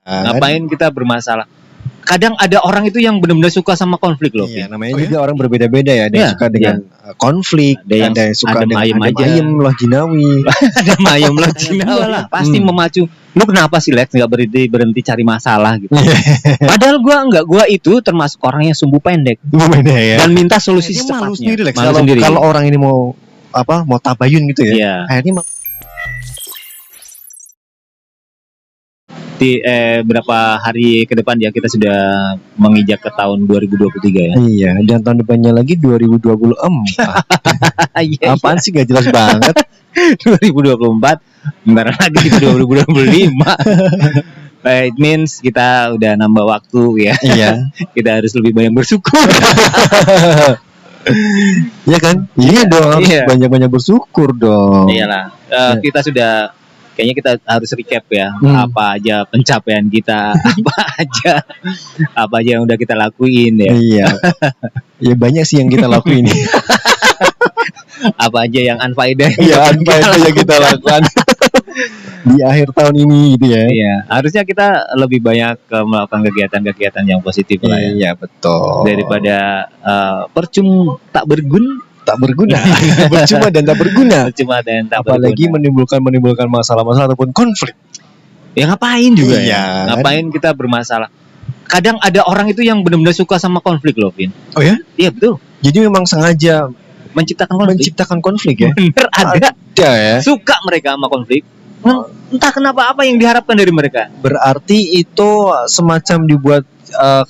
Ngapain kita bermasalah? Kadang ada orang itu yang benar-benar suka sama konflik loh. Iya, namanya juga orang berbeda-beda ya. Ada yang suka dengan konflik, ada yang suka adem dengan ayem loh jinawi. Ada mayem loh jinawi lah. Pasti memacu. Lu kenapa sih Lex nggak berhenti cari masalah gitu? Padahal gua itu termasuk orang yang sumbu pendek. Ya. Dan minta solusi Dia secepatnya. malu sendiri, Lex. Malu sendiri. Kalau orang ini mau tabayun gitu ya. Iya. Akhirnya di berapa hari ke depan ya kita sudah menginjak ke tahun 2023 ya. Iya, dan tahun depannya lagi 2024. Apaan sih gak jelas banget. 2024 bentar lagi di 2025. It means kita udah nambah waktu ya. Iya. Kita harus lebih banyak bersyukur. Iya kan? Iya dong, harus banyak-banyak bersyukur dong. Iyalah. Kita sudah kayaknya kita harus recap ya, apa aja pencapaian kita, apa aja yang udah kita lakuin ya. Iya. Ya banyak sih yang kita lakuin. Apa aja yang unfaedah. Iya, unfaedah yang kita lakukan di akhir tahun ini gitu ya. Iya, harusnya kita lebih banyak melakukan kegiatan-kegiatan yang positif lah ya. Iya, betul. Daripada percuma tak berguna. Percuma dan tak berguna. Apalagi menimbulkan masalah-masalah ataupun konflik. Ya ngapain juga ya? Ngapain kita bermasalah? Kadang ada orang itu yang benar-benar suka sama konflik loh, Vin. Oh ya? Iya betul. Jadi memang sengaja menciptakan konflik ya? Bener ada ya. Suka mereka sama konflik. Entah kenapa, apa yang diharapkan dari mereka. Berarti itu semacam dibuat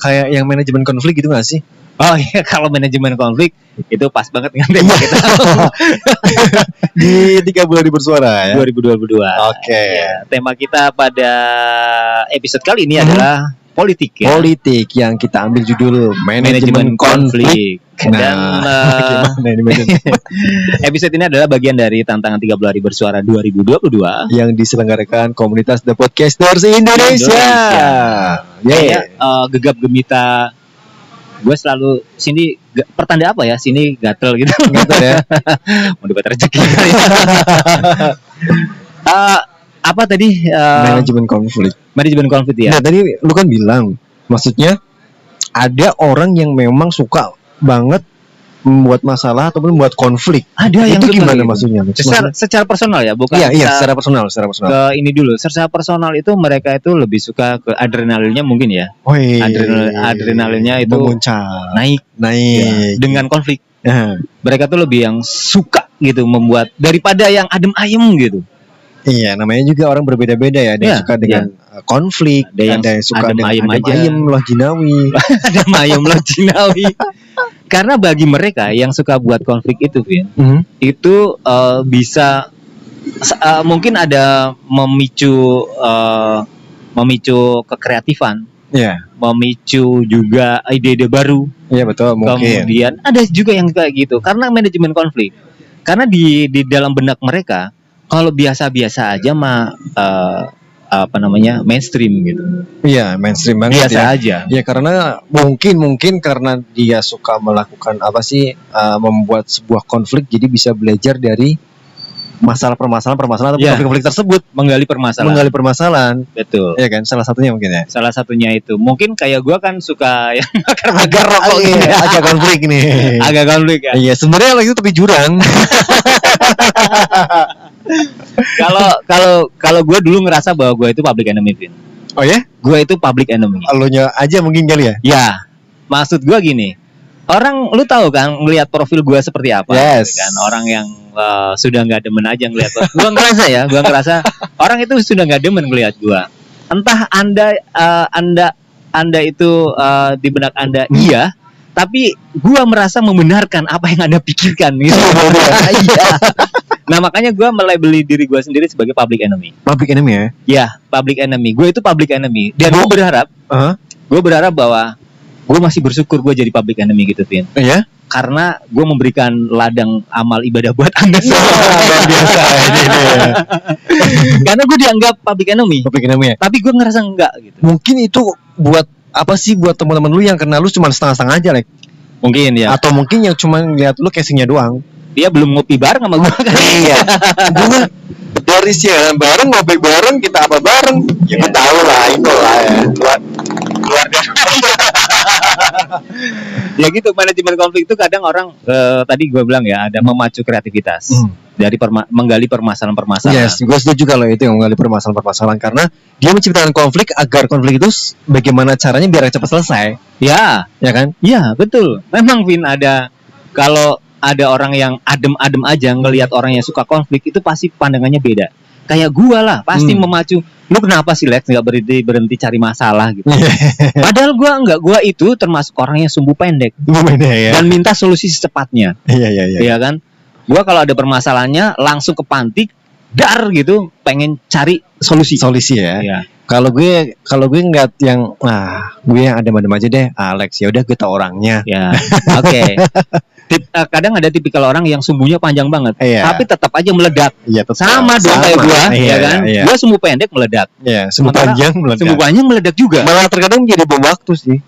kayak yang manajemen konflik gitu gak sih? Oh iya, kalau manajemen konflik itu pas banget dengan tema kita di 3 bulan bersuara ya 2022. Oke. Ya, tema kita pada episode kali ini adalah politik ya. Politik yang kita ambil judul manajemen konflik. Dan episode ini adalah bagian dari tantangan 30 hari bersuara 2022 yang diselenggarakan komunitas The Podcasters Indonesia. Gegap gemita. Gue selalu sini pertanda apa ya, sini gatel gitu. Gatel ya. Mau dapat rezeki. Apa tadi? Manajemen konflik ya. Nah tadi lu kan bilang, maksudnya ada orang yang memang suka banget membuat masalah ataupun membuat konflik. Ada yang itu gimana gitu. maksudnya? Secara personal ya, bukan? Iya, secara personal. Ke ini dulu, secara personal itu mereka itu lebih suka ke adrenalinnya mungkin ya. Adrenalinnya itu memuncak, naik ya, dengan konflik. Mereka tuh lebih yang suka gitu membuat daripada yang adem ayem gitu. Iya, namanya juga orang berbeda-beda ya. Ada yang suka dengan konflik, ada yang suka dengan ayem loh jinawi. Adem ayem loh jinawi. Karena bagi mereka yang suka buat konflik itu, Vin, itu bisa mungkin ada memicu kekreatifan, memicu juga ide-ide baru. Iya betul. Mungkin. Kemudian ada juga yang kayak gitu karena manajemen konflik. Karena di dalam benak mereka kalau biasa-biasa aja mah mainstream gitu. Iya, mainstream banget biasa aja. Ya karena mungkin karena dia suka melakukan membuat sebuah konflik, jadi bisa belajar dari permasalahan atau konflik tersebut, menggali permasalahan. Betul. Iya kan, salah satunya mungkin ya. Salah satunya itu. Mungkin kayak gua kan suka yang bakar rokok gitu. Agak konflik nih. Agak konflik ya. Iya, sebenarnya lagi itu tepi jurang. Kalau gue dulu ngerasa bahwa gue itu public enemy, Vin. Oh ya? Gue itu public enemy. Elunya aja mungkin kali ya? Ya, maksud gue gini. Orang, lu tahu kan ngelihat profil gue seperti apa? Yes. Kan orang yang sudah nggak demen aja ngelihat. Gue ngerasa orang itu sudah nggak demen ngelihat gue. Entah anda itu di benak anda iya. Tapi gue merasa membenarkan apa yang anda pikirkan gitu. Iya. Nah makanya gue melabeli diri gue sendiri sebagai public enemy. Public enemy ya? Ya, public enemy. Gue itu public enemy. Dan gue berharap bahwa gue masih bersyukur gue jadi public enemy gitu, Vin. Iya? Karena gue memberikan ladang amal ibadah buat anda semua. Biasa ini. Karena gue dianggap public enemy. Public enemy ya? Tapi gue ngerasa enggak gitu. Mungkin itu buat apa sih buat teman-teman lu yang kenal lu cuma setengah-setengah aja, Lek? Mungkin ya. Atau mungkin yang cuma lihat lu casingnya doang. Dia belum ngopi bareng sama gue kan. Iya. Gue dari siaran bareng, ngopi bareng, kita apa bareng. Ya gue tahu lah itu lah ya. Ya gitu, manajemen konflik itu kadang orang tadi gue bilang ya ada memacu kreativitas dari menggali permasalahan-permasalahan. Yes, gue setuju kalau itu yang menggali permasalahan-permasalahan karena dia menciptakan konflik agar konflik itu bagaimana caranya biar cepat selesai. Ya kan? Ya betul. Memang Vin kalau ada orang yang adem-adem aja ngelihat orang yang suka konflik itu pasti pandangannya beda. Kayak gua lah pasti memacu. Lu kenapa sih Lex nggak berhenti cari masalah gitu? Padahal gua itu termasuk orang yang sumbu pendek ya. Dan minta solusi secepatnya. Iya kan? Gua kalau ada permasalahannya langsung ke pantik, gitu, pengen cari solusi ya. Iya. Kalau gue nggak yang gue yang adem-adem aja deh, Alex ya udah kita orangnya. Ya, oke. Kadang ada tipikal orang yang sumbunya panjang banget, tapi tetap aja meledak. Iya, sama dong kayak gua, ya kan? Gua sumbu pendek meledak. Iya, sumbu panjang meledak juga. Malah terkadang jadi bom waktu sih.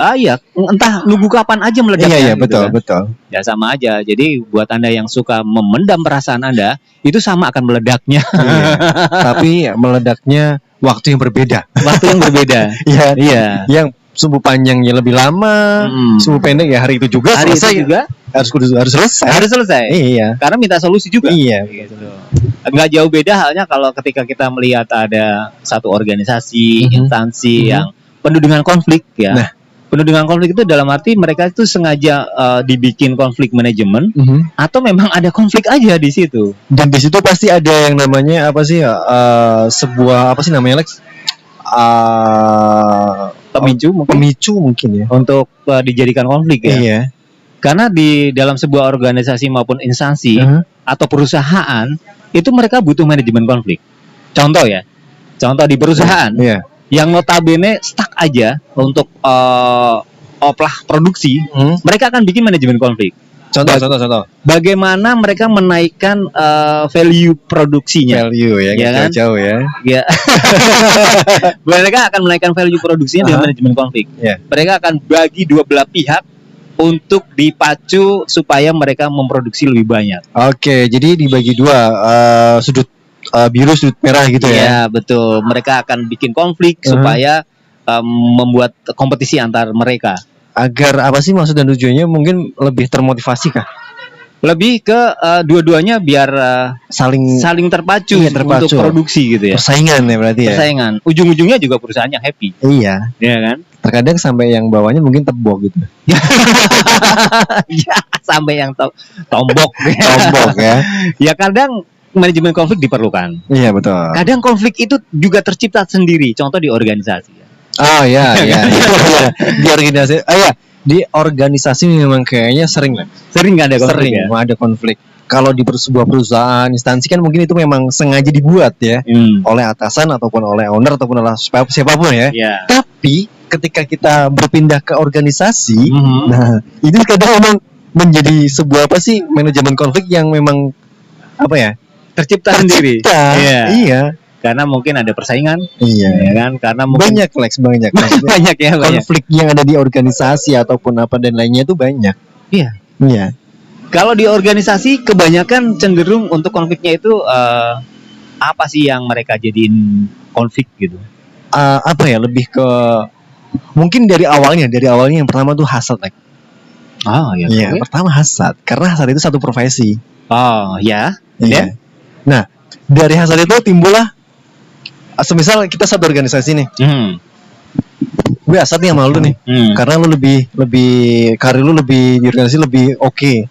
Iya, entah nunggu kapan aja meledaknya. Iya, betul, gitu kan? betul. Ya sama aja. Jadi buat Anda yang suka memendam perasaan Anda, itu sama akan meledaknya. Tapi meledaknya waktu yang berbeda. Iya. Yang sumbu panjangnya lebih lama, sumbu pendek ya hari itu juga harus selesai. Iya. Karena minta solusi juga. Iya. Gitu. Nggak jauh beda halnya kalau ketika kita melihat ada satu organisasi, instansi yang penuh dengan konflik ya. Nah, penuh dengan konflik itu dalam arti mereka itu sengaja dibikin konflik manajemen atau memang ada konflik aja di situ. Dan di situ pasti ada yang namanya sebuah Lex? Pemicu mungkin ya untuk dijadikan konflik ya. Iya. Karena di dalam sebuah organisasi maupun instansi atau perusahaan itu mereka butuh manajemen konflik. Contoh di perusahaan yang notabene stuck aja untuk oplah produksi, mereka akan bikin manajemen konflik. Contoh. Bagaimana mereka menaikkan value produksinya? Value ya kan? Jauh ya. Ya. Mereka akan menaikkan value produksinya dengan manajemen konflik. Mereka akan bagi dua belah pihak untuk dipacu supaya mereka memproduksi lebih banyak. Oke, jadi dibagi dua, sudut biru, sudut merah gitu ya. Iya, betul. Mereka akan bikin konflik supaya membuat kompetisi antar mereka. Agar apa sih maksud dan tujuannya? Mungkin lebih termotivasi kah? Lebih ke dua-duanya biar saling terpacu, untuk produksi gitu ya. Persaingan ya berarti ya. Persaingan. Ujung-ujungnya juga perusahaannya happy. Iya. Iya kan? Terkadang sampai yang bawahnya mungkin tebok gitu. Ya, sampai yang tombok ya. Ya kadang manajemen konflik diperlukan. Iya betul. Kadang konflik itu juga tercipta sendiri. Contoh di organisasi. Oh iya. Di organisasi. Di organisasi memang kayaknya sering ada konflik. Ada konflik. Kalau di sebuah perusahaan, instansi kan mungkin itu memang sengaja dibuat ya oleh atasan ataupun oleh owner ataupun oleh siapapun ya. Tapi ketika kita berpindah ke organisasi, nah itu kadang memang menjadi sebuah manajemen konflik yang memang tercipta sendiri. Iya. Karena mungkin ada persaingan. Iya. Ya kan? Karena mungkin banyak. banyak. Konflik yang ada di organisasi ataupun apa dan lainnya itu banyak. Iya. Kalau di organisasi kebanyakan cenderung untuk konfliknya itu apa sih yang mereka jadiin konflik gitu? Lebih ke mungkin dari awalnya yang pertama tuh hasad, like. Iya. Pertama hasad, karena hasad itu satu profesi. Iya. Nah, dari hasad itu timbullah, semisal kita satu organisasi nih. Gue hasad nih sama lu nih, karena lu lebih karir lu lebih di organisasi lebih oke.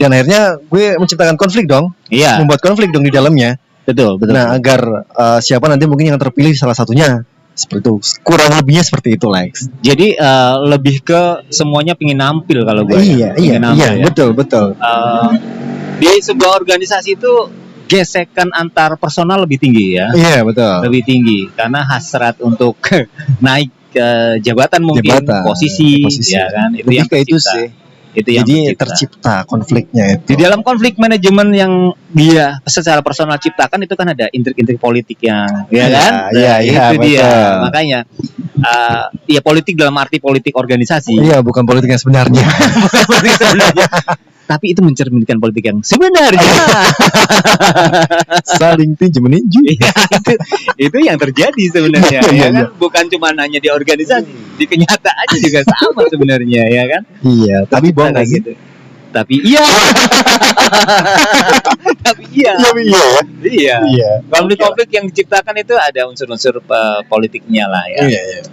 Dan akhirnya gue menciptakan konflik dong. Iya. Membuat konflik dong di dalamnya. Betul. Nah, agar siapa nanti mungkin yang terpilih salah satunya. Seperti itu. Kurang lebihnya seperti itu, Lex. Jadi lebih ke semuanya pingin nampil kalau gue. Iya, betul. Di sebuah organisasi itu gesekan antar personal lebih tinggi ya. Iya, betul. Lebih tinggi karena hasrat untuk naik ke jabatan mungkin, posisi ya kan. Itu lebih yang itu sih. Itu yang jadi tercipta konfliknya itu. Di dalam konflik manajemen yang dia secara personal ciptakan itu kan ada intrik-intrik politik yang kan? Itu betul. Dia. Makanya politik dalam arti politik organisasi. Iya, bukan politik yang sebenarnya. Bukan politik sebenarnya. Tapi itu mencerminkan politik yang sebenarnya. Saling tinju meninju. Itu yang terjadi sebenarnya. Kan? Bukan cuma hanya di organisasi. Di kenyataannya juga sama sebenarnya, ya kan? Iya, tapi bohong kayak gitu. Tapi iya. Tapi iya. Iya. Konflik-konflik yang diciptakan itu ada unsur-unsur politiknya lah ya. Iya.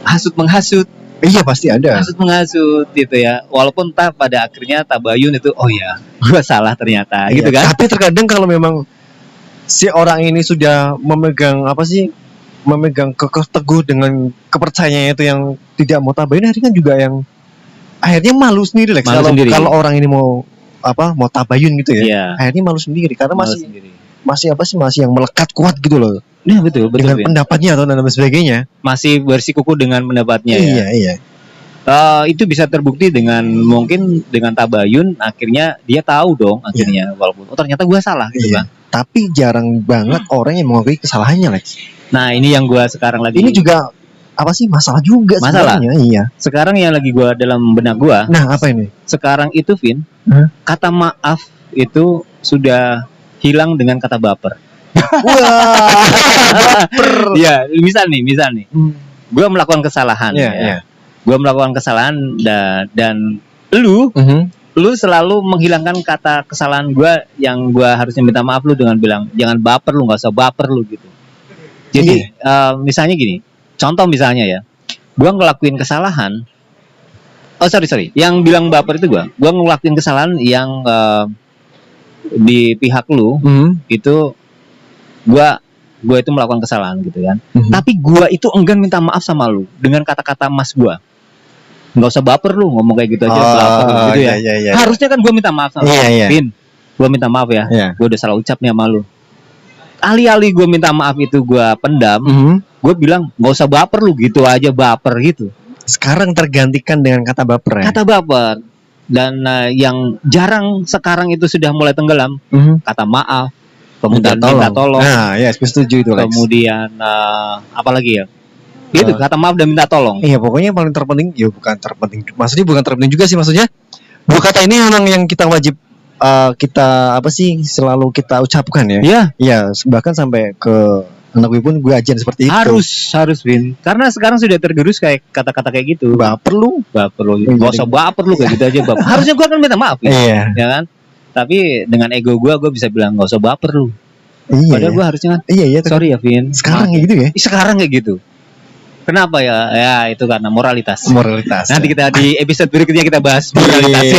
Hasut menghasut. Iya pasti ada. Hasut menghasut gitu ya. Walaupun pada akhirnya tabayun itu, oh ya, gua salah ternyata, gitu kan? Tapi terkadang kalau memang si orang ini sudah memegang kekeh teguh dengan kepercayaannya itu yang tidak mau tabayun, akhirnya juga yang akhirnya malu sendiri lah. Kalau orang ini mau tabayun gitu ya. Yeah. Akhirnya malu sendiri karena masih yang melekat kuat gitu loh. Iya betul dengan pendapatnya atau dan sebagainya. Masih bersikukuh dengan pendapatnya. Iya. Itu bisa terbukti mungkin dengan tabayun, akhirnya dia tahu dong akhirnya walaupun ternyata gue salah gitu kan. Tapi jarang banget orang yang mengakui kesalahannya, Lex. Nah ini yang gue sekarang lagi. Ini juga masalah juga sebenarnya. Iya. Sekarang yang lagi gue dalam benak gue. Nah apa ini? Sekarang itu Vin, kata maaf itu sudah hilang dengan kata baper. Wah. Ya, misal nih. Gue melakukan kesalahan Gue melakukan kesalahan dan lu selalu menghilangkan kata kesalahan gue yang gue harusnya minta maaf lu dengan bilang jangan baper lu, nggak usah baper lu gitu. Jadi misalnya gini, contoh misalnya ya, gue ngelakuin kesalahan. Oh sorry, yang bilang baper itu gue ngelakuin kesalahan yang di pihak lu itu gue itu melakukan kesalahan gitu kan. Tapi gue itu enggan minta maaf sama lu dengan kata-kata mas gue. Nggak usah baper lu ngomong kayak gitu aja, baper gitu ya. Iya. Harusnya kan gue minta maaf sama lu. Vin, gue minta maaf ya. Gue udah salah ucap nih sama lu. Alih-alih gue minta maaf itu gue pendam, gue bilang nggak usah baper lu gitu aja, baper gitu. Sekarang tergantikan dengan kata baper ya. Kata baper. Dan yang jarang sekarang itu sudah mulai tenggelam, kata maaf. Kemudian minta tolong. Nah, ya, setuju itu, Lex. Kemudian apalagi ya? Itu kata maaf dan minta tolong. Iya, pokoknya yang paling terpenting, bukan terpenting. Maksudnya bukan terpenting juga sih, maksudnya. Dua kata ini yang kita wajib selalu kita ucapkan ya. Iya. Iya, bahkan sampai ke anak gue pun gue ajarin seperti itu. Harus Vin. Karena sekarang sudah tergerus kayak kata-kata kayak gitu. Baper lu. Gak usah baper lu kayak gitu aja, baper. Harusnya gue kan minta maaf ya. Iya. Ya kan? Tapi dengan ego gue bisa bilang gak usah baper lu. Iya. Padahal gue harusnya kan. Iya. Sorry ya Vin. Sekarang kayak gitu ya. Sekarang kayak gitu. Kenapa ya? Ya itu karena moralitas. Nanti kita di episode berikutnya kita bahas moralitas.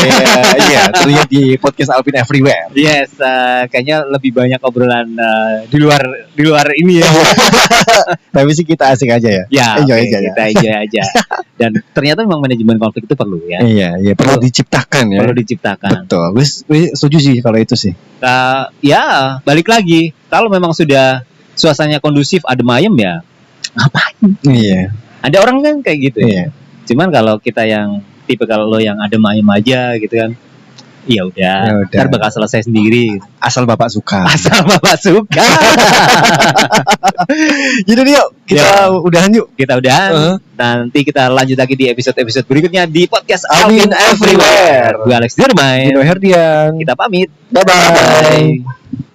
Iya, terlihat di podcast Alvin Everywhere. Yes, kayaknya lebih banyak obrolan di luar ini ya. Tapi sih kita asik aja ya. Ya, enjoy aja. Dan ternyata memang manajemen konflik itu perlu ya. Iya, perlu diciptakan ya. Perlu diciptakan. Betul. Gue setuju sih kalau itu sih. Ya, balik lagi. Kalau memang sudah suasananya kondusif, adem ayem ya. Ngapain? Iya. Ada orang kan kayak gitu ya. Iya. Cuman kalau kita yang tipe kalau lo yang adem ayem aja gitu kan, ya udah. Ntar bakal selesai sendiri. Asal bapak suka. Jadi yuk kita udahan yuk. Kita udahan. Nanti kita lanjut lagi di episode berikutnya di podcast Alvin Everywhere. Gue Alex Dirmain. Dino Herdian. Kita pamit. Bye bye.